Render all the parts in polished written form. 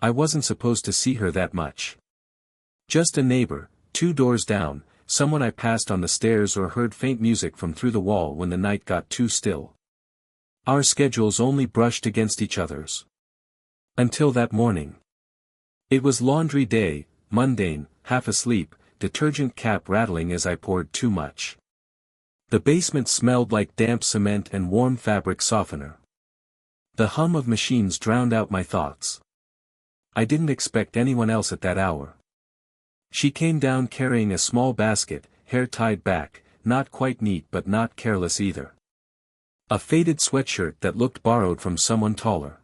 I wasn't supposed to see her that much. Just a neighbor, 2 doors down, someone I passed on the stairs or heard faint music from through the wall when the night got too still. Our schedules only brushed against each other's. Until that morning. It was laundry day, mundane, half asleep, detergent cap rattling as I poured too much. The basement smelled like damp cement and warm fabric softener. The hum of machines drowned out my thoughts. I didn't expect anyone else at that hour. She came down carrying a small basket, hair tied back, not quite neat but not careless either. A faded sweatshirt that looked borrowed from someone taller.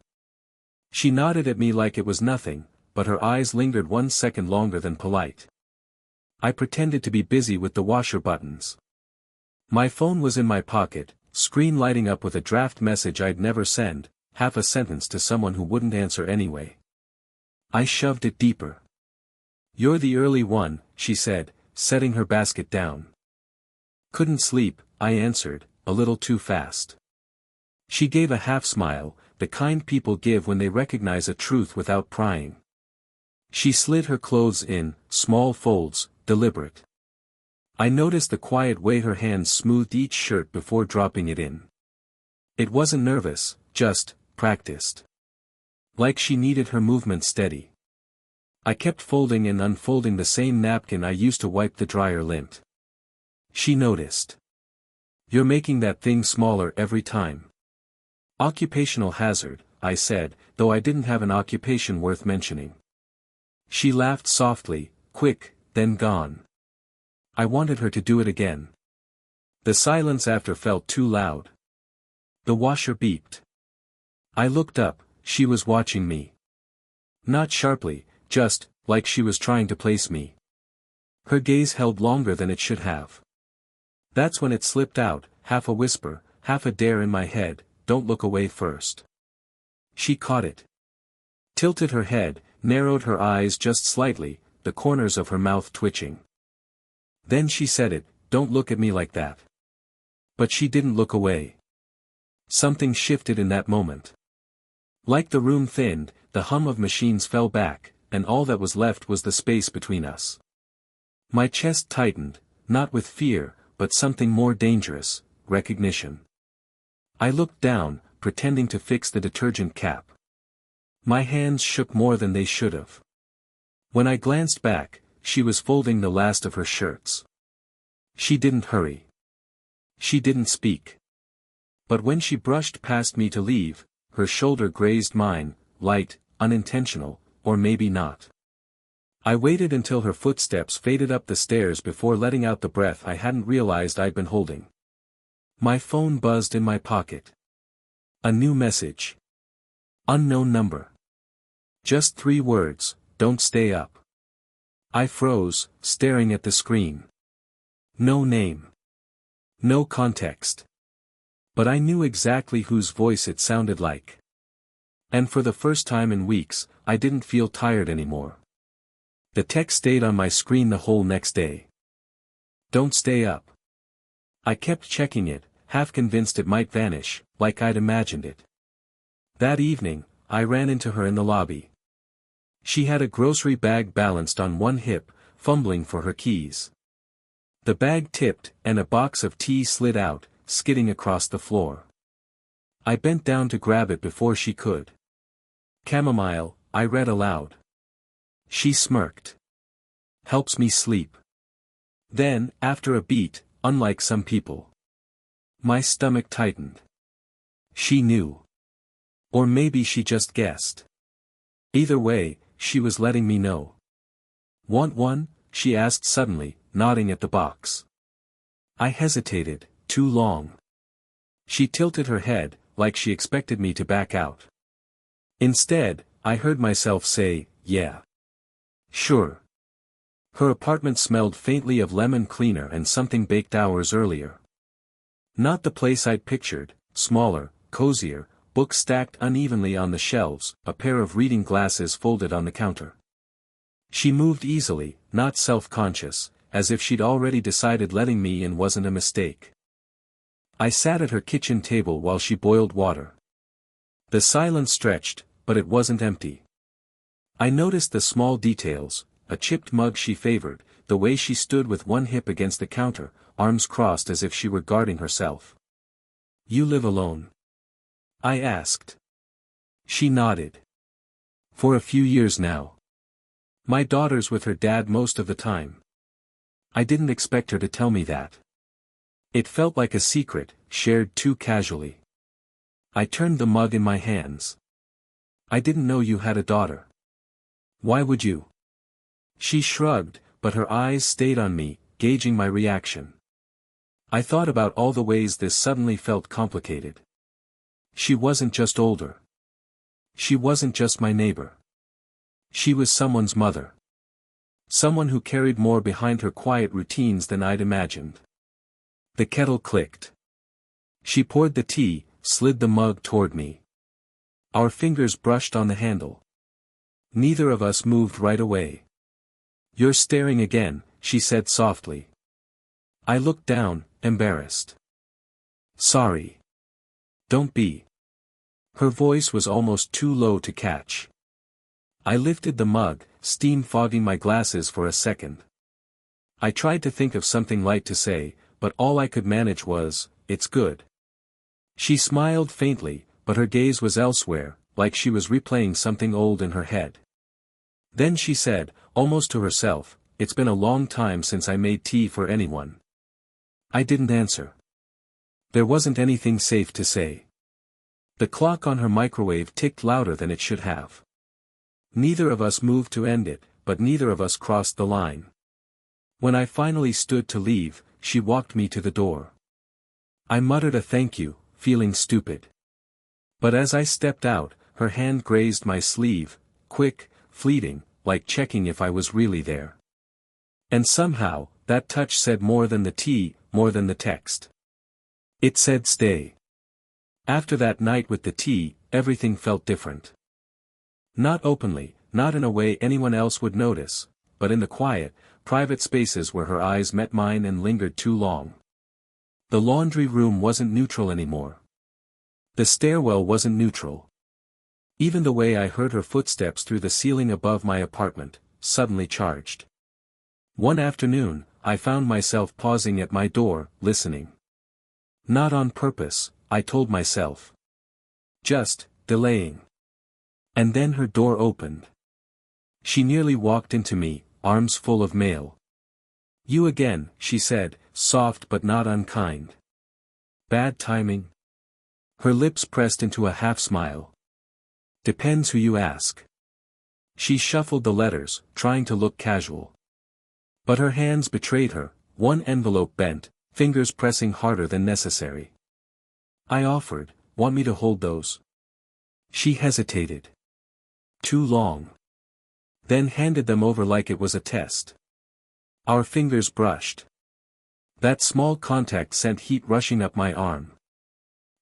She nodded at me like it was nothing, but her eyes lingered 1 second longer than polite. I pretended to be busy with the washer buttons. My phone was in my pocket, screen lighting up with a draft message I'd never send, half a sentence to someone who wouldn't answer anyway. I shoved it deeper. "You're the early one," she said, setting her basket down. "Couldn't sleep," I answered, a little too fast. She gave a half smile, the kind people give when they recognize a truth without prying. She slid her clothes in, small folds, deliberate. I noticed the quiet way her hands smoothed each shirt before dropping it in. It wasn't nervous, just practiced. Like she needed her movement steady. I kept folding and unfolding the same napkin I used to wipe the dryer lint. She noticed. "You're making that thing smaller every time." "Occupational hazard," I said, though I didn't have an occupation worth mentioning. She laughed softly, quick, then gone. I wanted her to do it again. The silence after felt too loud. The washer beeped. I looked up, she was watching me. Not sharply, just, like she was trying to place me. Her gaze held longer than it should have. That's when it slipped out, half a whisper, half a dare in my head, "Don't look away first." She caught it. Tilted her head, narrowed her eyes just slightly, the corners of her mouth twitching. Then she said it, "Don't look at me like that." But she didn't look away. Something shifted in that moment. Like the room thinned, the hum of machines fell back, and all that was left was the space between us. My chest tightened, not with fear, but something more dangerous, recognition. I looked down, pretending to fix the detergent cap. My hands shook more than they should have. When I glanced back, she was folding the last of her shirts. She didn't hurry. She didn't speak. But when she brushed past me to leave, her shoulder grazed mine, light, unintentional, or maybe not. I waited until her footsteps faded up the stairs before letting out the breath I hadn't realized I'd been holding. My phone buzzed in my pocket. A new message. Unknown number. Just 3 words, "Don't stay up." I froze, staring at the screen. No name. No context. But I knew exactly whose voice it sounded like. And for the first time in weeks, I didn't feel tired anymore. The text stayed on my screen the whole next day. "Don't stay up." I kept checking it, half convinced it might vanish, like I'd imagined it. That evening, I ran into her in the lobby. She had a grocery bag balanced on one hip, fumbling for her keys. The bag tipped, and a box of tea slid out, skidding across the floor. I bent down to grab it before she could. "Chamomile," I read aloud. She smirked. "Helps me sleep." Then, after a beat, unlike some people. My stomach tightened. She knew. Or maybe she just guessed. Either way, she was letting me know. "Want one?" she asked suddenly, nodding at the box. I hesitated, too long. She tilted her head, like she expected me to back out. Instead, I heard myself say, "Yeah. Sure." Her apartment smelled faintly of lemon cleaner and something baked hours earlier. Not the place I'd pictured, smaller, cozier, books stacked unevenly on the shelves, a pair of reading glasses folded on the counter. She moved easily, not self-conscious, as if she'd already decided letting me in wasn't a mistake. I sat at her kitchen table while she boiled water. The silence stretched, but it wasn't empty. I noticed the small details, a chipped mug she favored, the way she stood with one hip against the counter, arms crossed as if she were guarding herself. "You live alone?" I asked. She nodded. "For a few years now. My daughter's with her dad most of the time." I didn't expect her to tell me that. It felt like a secret, shared too casually. I turned the mug in my hands. "I didn't know you had a daughter." "Why would you?" She shrugged, but her eyes stayed on me, gauging my reaction. I thought about all the ways this suddenly felt complicated. She wasn't just older. She wasn't just my neighbor. She was someone's mother. Someone who carried more behind her quiet routines than I'd imagined. The kettle clicked. She poured the tea, slid the mug toward me. Our fingers brushed on the handle. Neither of us moved right away. "You're staring again," she said softly. I looked down, embarrassed. "Sorry." "Don't be." Her voice was almost too low to catch. I lifted the mug, steam fogging my glasses for a second. I tried to think of something light to say, but all I could manage was, "It's good." She smiled faintly, but her gaze was elsewhere, like she was replaying something old in her head. Then she said, almost to herself, "It's been a long time since I made tea for anyone." I didn't answer. There wasn't anything safe to say. The clock on her microwave ticked louder than it should have. Neither of us moved to end it, but neither of us crossed the line. When I finally stood to leave, she walked me to the door. I muttered a thank you, feeling stupid. But as I stepped out, her hand grazed my sleeve, quick, fleeting, like checking if I was really there. And somehow, that touch said more than the tea, more than the text. It said stay. After that night with the tea, everything felt different. Not openly, not in a way anyone else would notice, but in the quiet, private spaces where her eyes met mine and lingered too long. The laundry room wasn't neutral anymore. The stairwell wasn't neutral. Even the way I heard her footsteps through the ceiling above my apartment, suddenly charged. One afternoon, I found myself pausing at my door, listening. Not on purpose, I told myself. Just, delaying. And then her door opened. She nearly walked into me, arms full of mail. "You again," she said, soft but not unkind. "Bad timing?" Her lips pressed into a half-smile. "Depends who you ask." She shuffled the letters, trying to look casual. But her hands betrayed her, one envelope bent, fingers pressing harder than necessary. I offered, "Want me to hold those?" She hesitated. Too long. Then handed them over like it was a test. Our fingers brushed. That small contact sent heat rushing up my arm.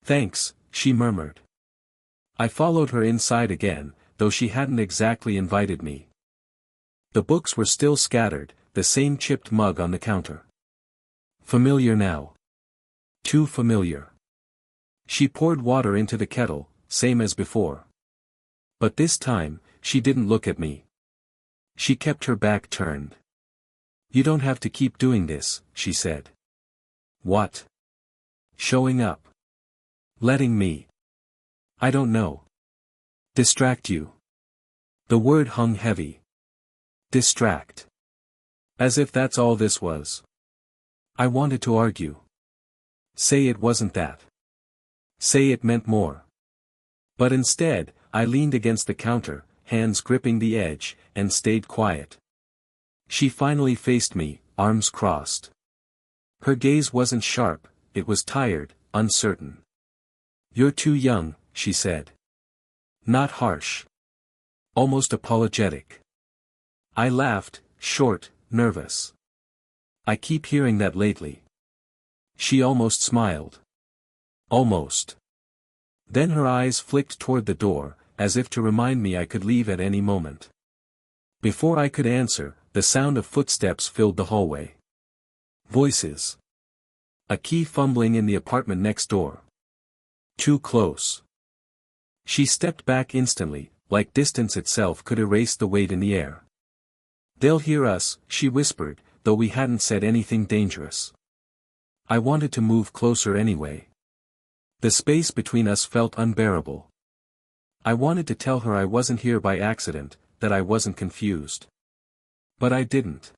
"Thanks," she murmured. I followed her inside again, though she hadn't exactly invited me. The books were still scattered, the same chipped mug on the counter. Familiar now. Too familiar. She poured water into the kettle, same as before. But this time, she didn't look at me. She kept her back turned. "You don't have to keep doing this," she said. "What?" "Showing up. Letting me. I don't know. Distract you." The word hung heavy. Distract. As if that's all this was. I wanted to argue. Say it wasn't that. Say it meant more. But instead, I leaned against the counter, hands gripping the edge, and stayed quiet. She finally faced me, arms crossed. Her gaze wasn't sharp, it was tired, uncertain. "You're too young," she said. Not harsh. Almost apologetic. I laughed, short, nervous. "I keep hearing that lately." She almost smiled. Almost. Then her eyes flicked toward the door, as if to remind me I could leave at any moment. Before I could answer, the sound of footsteps filled the hallway. Voices. A key fumbling in the apartment next door. Too close. She stepped back instantly, like distance itself could erase the weight in the air. "They'll hear us," she whispered, though we hadn't said anything dangerous. I wanted to move closer anyway. The space between us felt unbearable. I wanted to tell her I wasn't here by accident, that I wasn't confused. But I didn't.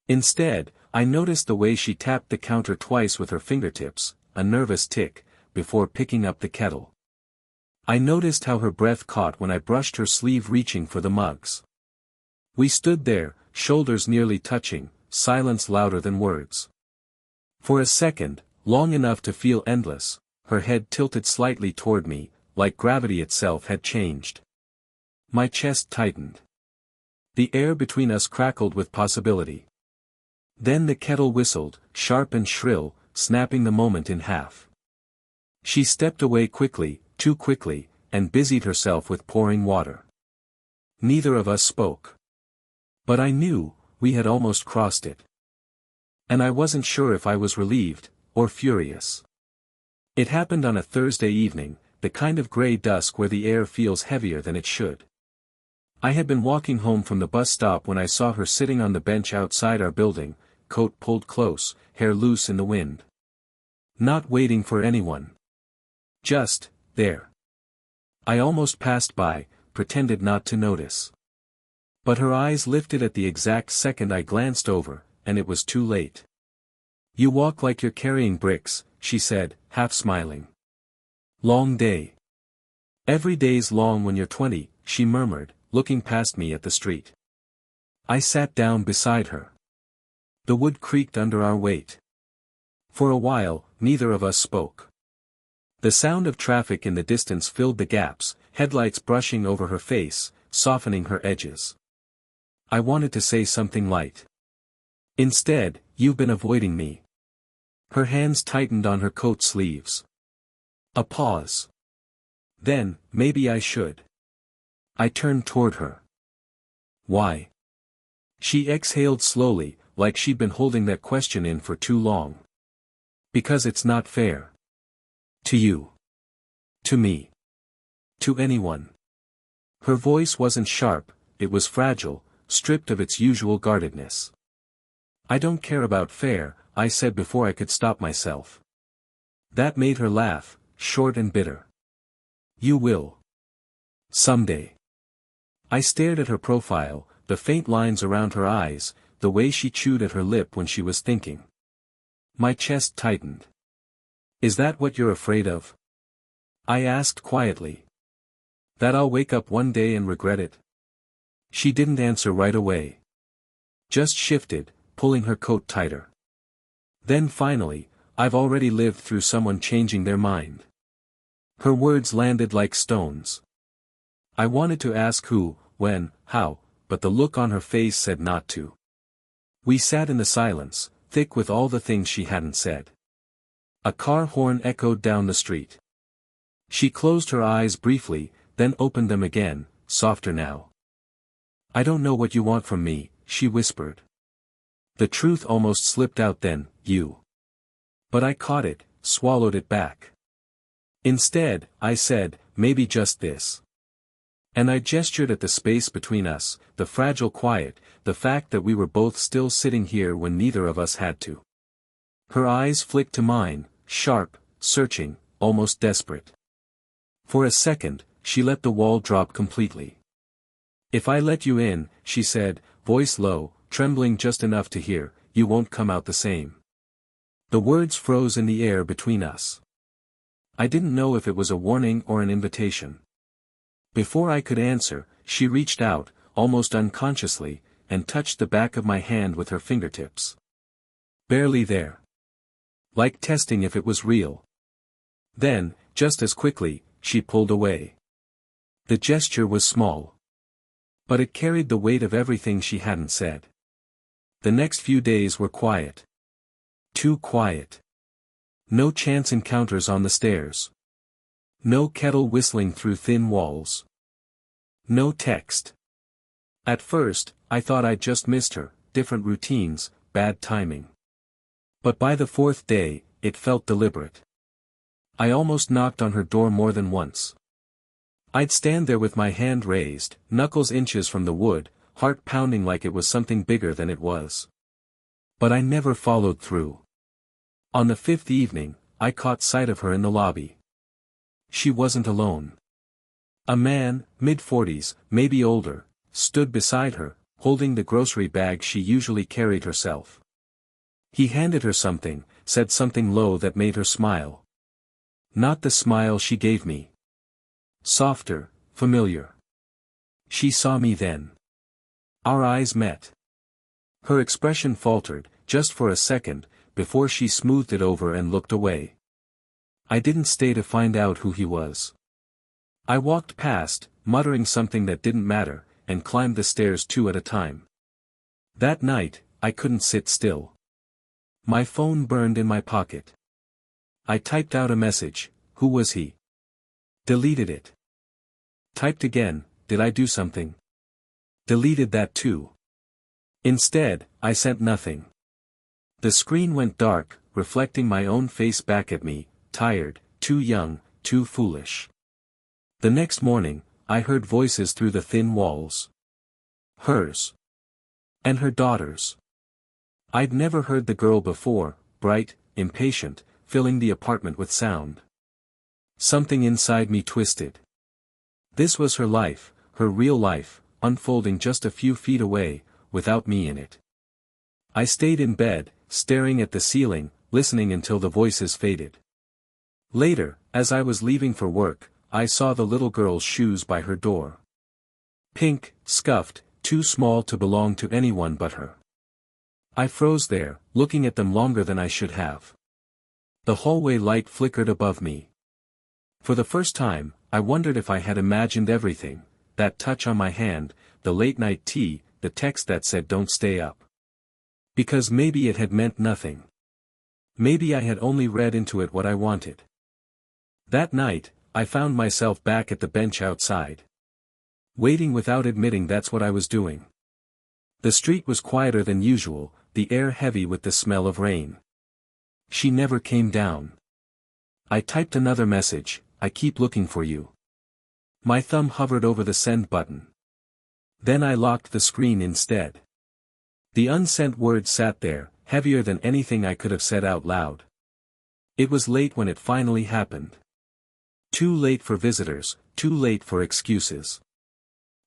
Instead, I noticed the way she tapped the counter twice with her fingertips, a nervous tick, before picking up the kettle. I noticed how her breath caught when I brushed her sleeve reaching for the mugs. We stood there, shoulders nearly touching, silence louder than words. For a second, long enough to feel endless, her head tilted slightly toward me, like gravity itself had changed. My chest tightened. The air between us crackled with possibility. Then the kettle whistled, sharp and shrill, snapping the moment in half. She stepped away quickly, too quickly, and busied herself with pouring water. Neither of us spoke. But I knew, we had almost crossed it. And I wasn't sure if I was relieved, or furious. It happened on a Thursday evening, the kind of gray dusk where the air feels heavier than it should. I had been walking home from the bus stop when I saw her sitting on the bench outside our building, coat pulled close, hair loose in the wind. Not waiting for anyone. Just, there. I almost passed by, pretended not to notice. But her eyes lifted at the exact second I glanced over, and it was too late. "You walk like you're carrying bricks," she said, half smiling. "Long day." "Every day's long when you're 20, she murmured, looking past me at the street. I sat down beside her. The wood creaked under our weight. For a while, neither of us spoke. The sound of traffic in the distance filled the gaps, headlights brushing over her face, softening her edges. I wanted to say something light. Instead, "You've been avoiding me." Her hands tightened on her coat sleeves. A pause. Then, "Maybe I should." I turned toward her. "Why?" She exhaled slowly, like she'd been holding that question in for too long. "Because it's not fair. To you. To me. To anyone." Her voice wasn't sharp, it was fragile, stripped of its usual guardedness. "I don't care about fair," I said before I could stop myself. That made her laugh, short and bitter. "You will. Someday." I stared at her profile, the faint lines around her eyes, the way she chewed at her lip when she was thinking. My chest tightened. "Is that what you're afraid of?" I asked quietly. "That I'll wake up one day and regret it?" She didn't answer right away. Just shifted, pulling her coat tighter. Then finally, "I've already lived through someone changing their mind." Her words landed like stones. I wanted to ask who, when, how, but the look on her face said not to. We sat in the silence, thick with all the things she hadn't said. A car horn echoed down the street. She closed her eyes briefly, then opened them again, softer now. "I don't know what you want from me," she whispered. The truth almost slipped out then, "You." But I caught it, swallowed it back. Instead, I said, "Maybe just this." And I gestured at the space between us, the fragile quiet, the fact that we were both still sitting here when neither of us had to. Her eyes flicked to mine, sharp, searching, almost desperate. For a second, she let the wall drop completely. "If I let you in," she said, voice low, trembling just enough to hear, "you won't come out the same." The words froze in the air between us. I didn't know if it was a warning or an invitation. Before I could answer, she reached out, almost unconsciously, and touched the back of my hand with her fingertips. Barely there. Like testing if it was real. Then, just as quickly, she pulled away. The gesture was small. But it carried the weight of everything she hadn't said. The next few days were quiet. Too quiet. No chance encounters on the stairs. No kettle whistling through thin walls. No text. At first, I thought I'd just missed her, different routines, bad timing. But by the fourth day, it felt deliberate. I almost knocked on her door more than once. I'd stand there with my hand raised, knuckles inches from the wood, heart pounding like it was something bigger than it was. But I never followed through. On the fifth evening, I caught sight of her in the lobby. She wasn't alone. A man, mid-40s, maybe older, stood beside her, holding the grocery bag she usually carried herself. He handed her something, said something low that made her smile. Not the smile she gave me. Softer, familiar. She saw me then. Our eyes met. Her expression faltered, just for a second, before she smoothed it over and looked away. I didn't stay to find out who he was. I walked past, muttering something that didn't matter, and climbed the stairs 2 at a time. That night, I couldn't sit still. My phone burned in my pocket. I typed out a message, who was he? Deleted it. Typed again, did I do something? Deleted that too. Instead, I sent nothing. The screen went dark, reflecting my own face back at me, tired, too young, too foolish. The next morning, I heard voices through the thin walls. Hers. And her daughter's. I'd never heard the girl before, bright, impatient, filling the apartment with sound. Something inside me twisted. This was her life, her real life, unfolding just a few feet away, without me in it. I stayed in bed, staring at the ceiling, listening until the voices faded. Later, as I was leaving for work, I saw the little girl's shoes by her door. Pink, scuffed, too small to belong to anyone but her. I froze there, looking at them longer than I should have. The hallway light flickered above me. For the first time, I wondered if I had imagined everything, that touch on my hand, the late-night tea, the text that said don't stay up. Because maybe it had meant nothing. Maybe I had only read into it what I wanted. That night, I found myself back at the bench outside. Waiting without admitting that's what I was doing. The street was quieter than usual, the air heavy with the smell of rain. She never came down. I typed another message, I keep looking for you. My thumb hovered over the send button. Then I locked the screen instead. The unsent words sat there, heavier than anything I could have said out loud. It was late when it finally happened. Too late for visitors, too late for excuses.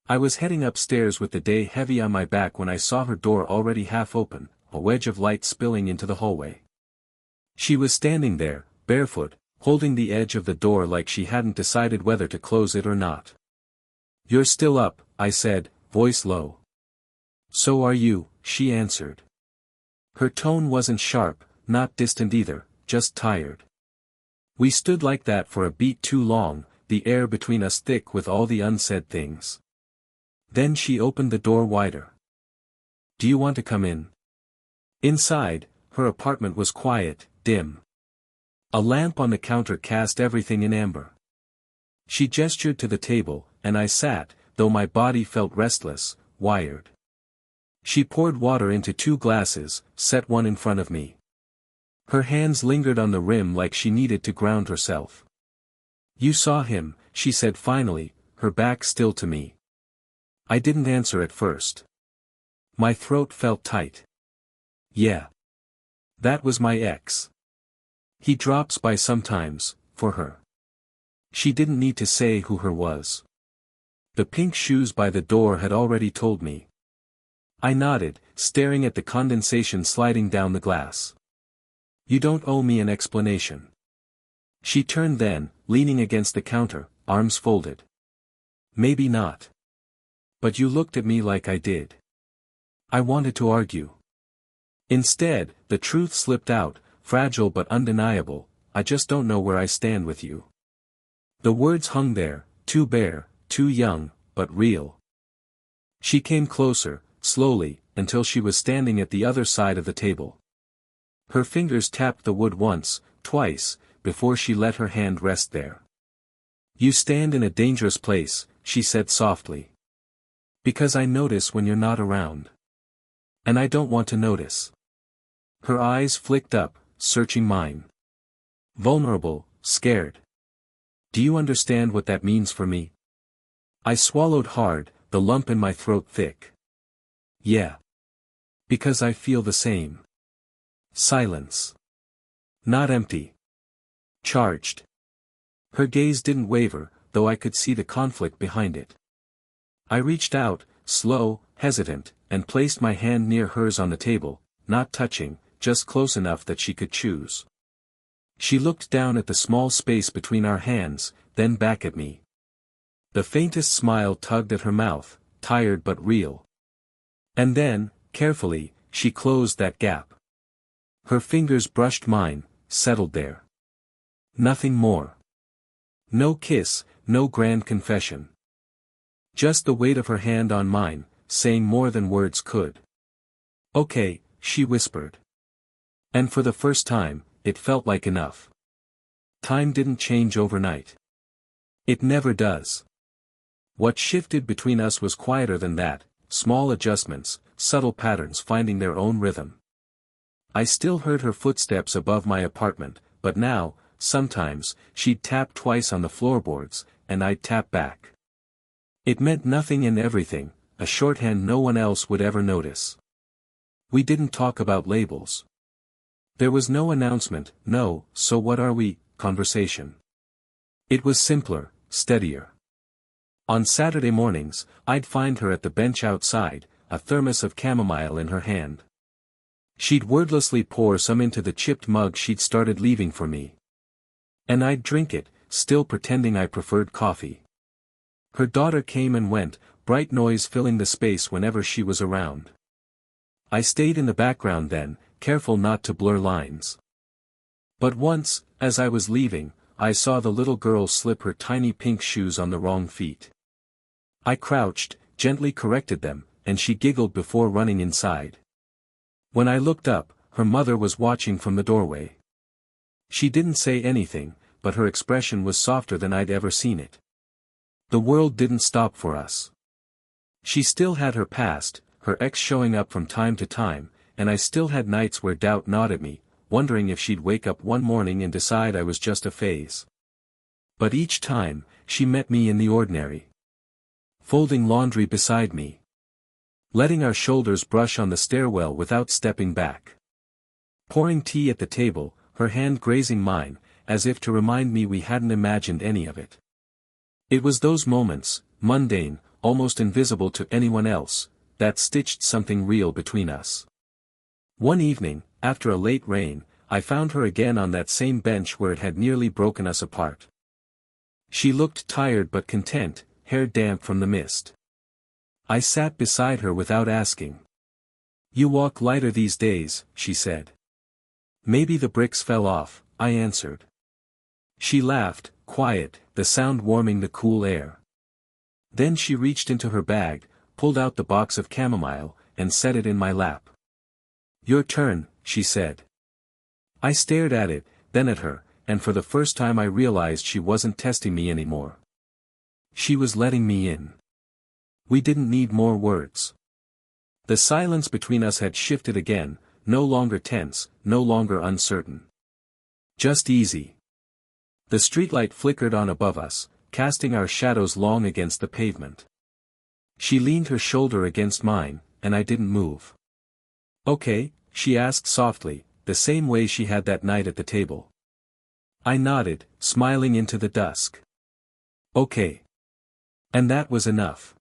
I was heading upstairs with the day heavy on my back when I saw her door already half open, a wedge of light spilling into the hallway. She was standing there, barefoot, holding the edge of the door like she hadn't decided whether to close it or not. "You're still up," I said, voice low. "So are you," she answered. Her tone wasn't sharp, not distant either, just tired. We stood like that for a beat too long, the air between us thick with all the unsaid things. Then she opened the door wider. "Do you want to come in?" Inside, her apartment was quiet, dim. A lamp on the counter cast everything in amber. She gestured to the table, and I sat, though my body felt restless, wired. She poured water into 2 glasses, set one in front of me. Her hands lingered on the rim like she needed to ground herself. "You saw him," she said finally, her back still to me. I didn't answer at first. My throat felt tight. "Yeah. That was my ex. He drops by sometimes, for her." She didn't need to say who her was. The pink shoes by the door had already told me. I nodded, staring at the condensation sliding down the glass. "You don't owe me an explanation." She turned then, leaning against the counter, arms folded. "Maybe not. But you looked at me like I did." I wanted to argue. Instead, the truth slipped out, fragile but undeniable, "I just don't know where I stand with you." The words hung there, too bare, too young, but real. She came closer, slowly, until she was standing at the other side of the table. Her fingers tapped the wood once, twice, before she let her hand rest there. "You stand in a dangerous place," she said softly. "Because I notice when you're not around. And I don't want to notice." Her eyes flicked up, searching mine. Vulnerable, scared. "Do you understand what that means for me?" I swallowed hard, the lump in my throat thick. Yeah. Because I feel the same. Silence. Not empty. Charged. Her gaze didn't waver, though I could see the conflict behind it. I reached out, slow, hesitant, and placed my hand near hers on the table, not touching, just close enough that she could choose. She looked down at the small space between our hands, then back at me. The faintest smile tugged at her mouth, tired but real. And then, carefully, she closed that gap. Her fingers brushed mine, settled there. Nothing more. No kiss, no grand confession. Just the weight of her hand on mine, saying more than words could. Okay, she whispered. And for the first time, it felt like enough. Time didn't change overnight. It never does. What shifted between us was quieter than that, small adjustments, subtle patterns finding their own rhythm. I still heard her footsteps above my apartment, but now, sometimes, she'd tap twice on the floorboards, and I'd tap back. It meant nothing and everything, a shorthand no one else would ever notice. We didn't talk about labels. There was no announcement, no, so what are we, conversation. It was simpler, steadier. On Saturday mornings, I'd find her at the bench outside, a thermos of chamomile in her hand. She'd wordlessly pour some into the chipped mug she'd started leaving for me. And I'd drink it, still pretending I preferred coffee. Her daughter came and went, bright noise filling the space whenever she was around. I stayed in the background then, careful not to blur lines. But once, as I was leaving, I saw the little girl slip her tiny pink shoes on the wrong feet. I crouched, gently corrected them, and she giggled before running inside. When I looked up, her mother was watching from the doorway. She didn't say anything, but her expression was softer than I'd ever seen it. The world didn't stop for us. She still had her past, her ex showing up from time to time, and I still had nights where doubt gnawed at me, wondering if she'd wake up one morning and decide I was just a phase. But each time, she met me in the ordinary. Folding laundry beside me. Letting our shoulders brush on the stairwell without stepping back. Pouring tea at the table, her hand grazing mine, as if to remind me we hadn't imagined any of it. It was those moments, mundane, almost invisible to anyone else, that stitched something real between us. One evening, after a late rain, I found her again on that same bench where it had nearly broken us apart. She looked tired but content, hair damp from the mist. I sat beside her without asking. "You walk lighter these days," she said. "Maybe the bricks fell off," I answered. She laughed, quiet, the sound warming the cool air. Then she reached into her bag, pulled out the box of chamomile, and set it in my lap. "Your turn," she said. I stared at it, then at her, and for the first time I realized she wasn't testing me anymore. She was letting me in. We didn't need more words. The silence between us had shifted again, no longer tense, no longer uncertain. Just easy. The streetlight flickered on above us, casting our shadows long against the pavement. She leaned her shoulder against mine, and I didn't move. "Okay," she asked softly, the same way she had that night at the table. I nodded, smiling into the dusk. "Okay." And that was enough.